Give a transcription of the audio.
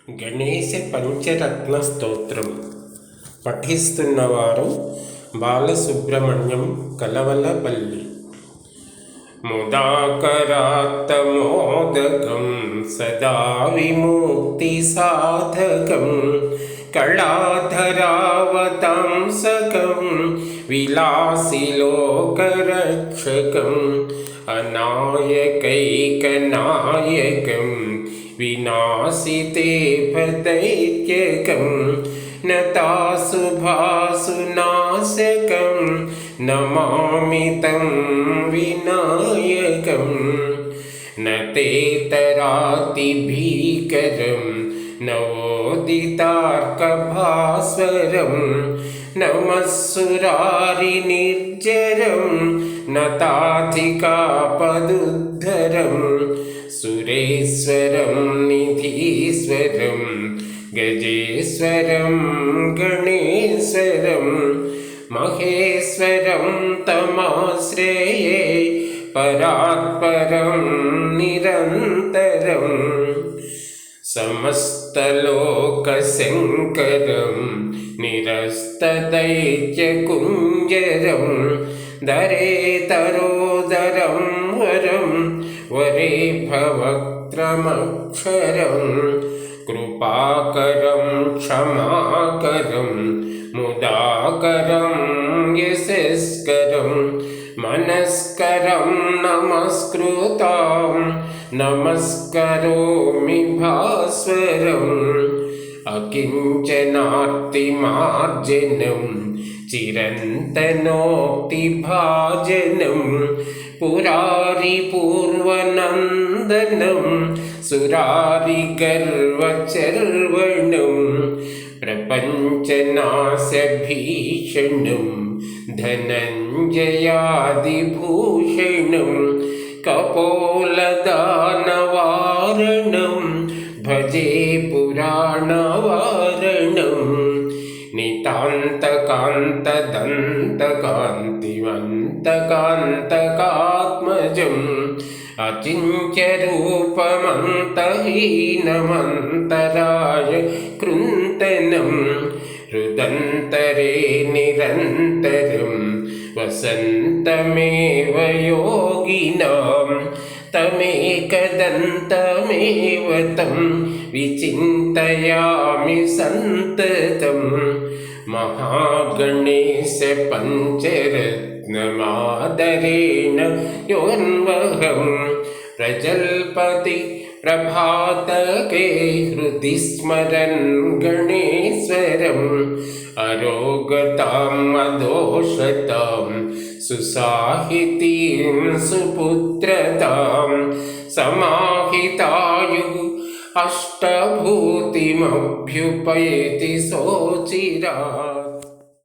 గణేశ పంచరత్న స్తోత్రం పఠిస్తున్నవారు బాలసుబ్రహ్మణ్యం కలవలపల్లి. ముదాకరాత్తమోదకం సదా విముక్తి సాధకం కళాధరావతాంసకం విలాసిలోకరక్షకం అనాయకైకనాయకం వినాశితే పదైత్యకం నతాశుభాసునాశకం నమామి తం వినాయకం. నతేతరాతి భీకరం నవోదితార్కభాస్వరం నమస్సురారి నిర్జరం నతాధికాపదుద్ధరం సురేశ్వరం నిధీశ్వరం గజేశ్వరం గణేశ్వరం మహేశ్వరం తమాశ్రయే పరాత్పరం నిరంతరం. సమస్తలోకశంకరం నిరస్తదైత్యకుంజరం దరేతరోదరం వరం వరే భవక్త్రమక్షరం కృపాకరం క్షమాకరం ముదాకరం యశస్కరం మనస్కరం నమస్కృతాం నమస్కరోమి భాస్వరం. అకించనార్తిమార్జనం చిరంతనోక్తిభాజనం పురారి పూర్వనందనం సురారి గర్వచర్వణం ప్రపంచనాశభీషణం ధనంజయాదిభూషణం కపోలదానవారణం భజే పురాణవారణం. నితాంతకాంతదంతకాంతివంతకాంతకాత్మజం అచింత్యరూపమంతహీనమంతరాయ కృంతనం హృదంతరే నిరంతరం వసంతమేవ యోగినాం తమేకదంతమేవ తం విచింతయామి సంతతం. మహాగణేశ పంచరత్నమాదరేణ యోన్వహం ప్రజల్పతి ప్రభాతకే హృది స్మరన్ గణేశ్వరం అరోగతాం అదోషతాం సుసాహితీం సుపుత్రతాం సమాహితాయు అష్టభూతిమభ్యుపైతి శోచిరాత్.